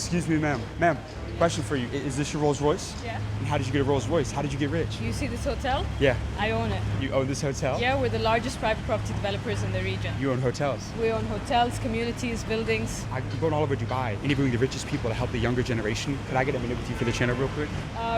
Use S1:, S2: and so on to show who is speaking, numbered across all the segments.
S1: Excuse me, ma'am. Ma'am, question for you. Is this your Rolls-Royce?
S2: Yeah.
S1: And how did you get a Rolls-Royce? How did you get rich?
S2: You see this hotel?
S1: Yeah.
S2: I own it.
S1: You own this hotel?
S2: Yeah, we're the largest private property developers in the region.
S1: You own hotels?
S2: We own hotels, communities, buildings.
S1: I'm going all over Dubai, interviewing the richest people to help the younger generation. Could I get a minute with you for the channel real quick?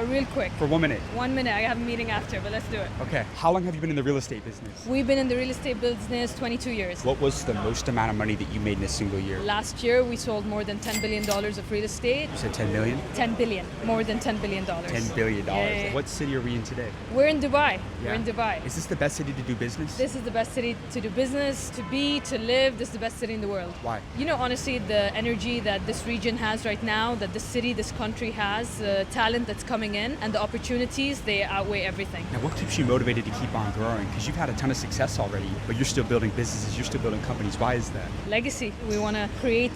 S2: Real quick.
S1: For 1 minute.
S2: 1 minute. I have a meeting after, but let's do it.
S1: Okay. How long have you been in the real estate business?
S2: We've been in the real estate business 22 years.
S1: What was the most amount of money that you made in a single year?
S2: Last year, we sold more than $10 billion of real estate.
S1: You said 10 million?
S2: 10 billion. More than $10 billion.
S1: $10 billion.
S2: Yeah.
S1: What city are we in today?
S2: We're in Dubai.
S1: Yeah.
S2: We're in Dubai.
S1: Is this the best city to do business?
S2: This is the best city to do business, to be, to live. This is the best city in the world.
S1: Why?
S2: You know, honestly, the energy that this region has right now, that this city, this country has, the talent that's coming in, and the opportunities, they outweigh everything.
S1: Now, what keeps you motivated to keep on growing? Because you've had a ton of success already, but you're still building businesses, you're still building companies. Why is that?
S2: Legacy. We want to create,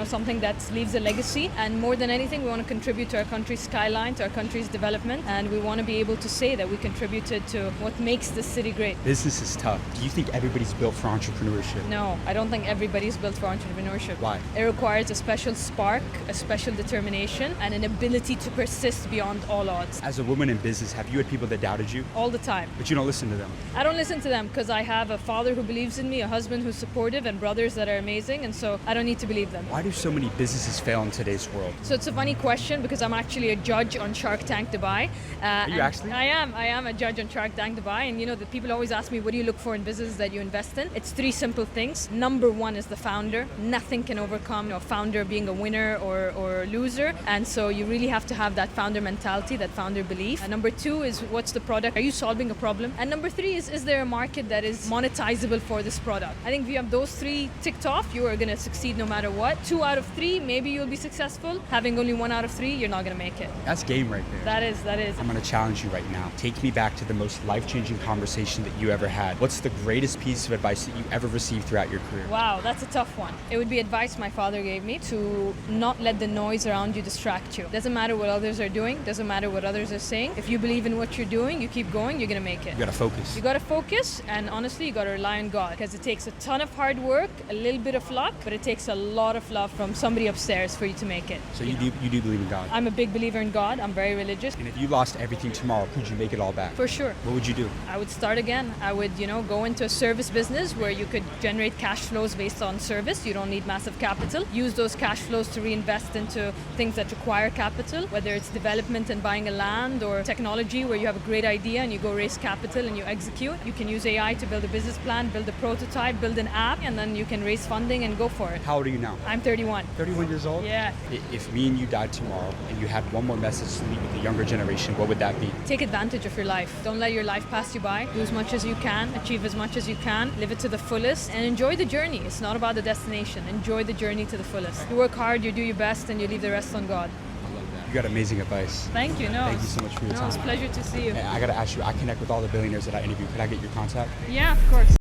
S2: something that leaves a legacy, and more than anything, we want to contribute to our country's skyline, to our country's development, and we want to be able to say that we contributed to what makes this city great.
S1: Business is tough. Do you think everybody's built for entrepreneurship?
S2: No, I don't think everybody's built for entrepreneurship.
S1: Why?
S2: It requires a special spark, a special determination, and an ability to persist beyond all odds.
S1: As a woman in business, have you had people that doubted you?
S2: All the time.
S1: But you don't listen to them.
S2: I don't listen to them because I have a father who believes in me, a husband who's supportive, and brothers that are amazing, and so I don't need to believe them.
S1: Why do so many businesses fail in today's world?
S2: So it's a funny question because I'm actually a judge on Shark Tank Dubai.
S1: Are you actually?
S2: I am a judge on Shark Tank Dubai, and the people always ask me, what do you look for in business that you invest in? It's 3 simple things. Number 1 is the founder. Nothing can overcome a founder being a winner or loser, and so you really have to have that founder mentality, that founder belief. And number 2 is, what's the product? Are you solving a problem? And number 3 is there a market that is monetizable for this product? I think if you have those 3 ticked off, you are going to succeed no matter what. 2 out of 3, maybe you'll be successful. Having only 1 out of 3, you're not going to make it.
S1: That's game right there.
S2: That is.
S1: I'm going to challenge you right now. Take me back to the most life-changing conversation that you ever had. What's the greatest piece of advice that you ever received throughout your career?
S2: Wow, that's a tough one. It would be advice my father gave me to not let the noise around you distract you. Doesn't matter what others are doing, doesn't matter what others are saying. If you believe in what you're doing, you keep going, you're going to make it.
S1: You got to focus.
S2: You got to focus, and honestly, you got to rely on God, because it takes a ton of hard work, a little bit of luck, but it takes a lot of love from somebody upstairs for you to make it.
S1: So you do believe in God?
S2: I'm a big believer in God. I'm very religious.
S1: And if you lost everything tomorrow, could you make it all back?
S2: For sure.
S1: What would you do?
S2: I would start again. I would, go into a service business where you could generate cash flows based on service. You don't need massive capital. Use those cash flows to reinvest into things that require capital, whether it's development and buying a land, or technology where you have a great idea and you go raise capital and you execute. You can use AI to build a business plan, build a prototype, build an app, and then you can raise funding and go for it.
S1: How old are you now?
S2: I'm 31.
S1: 31 years old?
S2: Yeah.
S1: If me and you died tomorrow and you had one more message to leave with the younger generation, what would that be?
S2: Take advantage of your life. Don't let your life pass you by. Do as much as you can, achieve as much as you can, live it to the fullest, and enjoy the journey. It's not about the destination. Enjoy the journey to the fullest. You work hard, you do your best, and you leave the rest on God.
S1: I love that. You got amazing advice.
S2: Thank you.
S1: Thank you so much for your time.
S2: It's a pleasure to see you.
S1: I got to ask you, I connect with all the billionaires that I interview. Could I get your contact?
S2: Yeah, of course.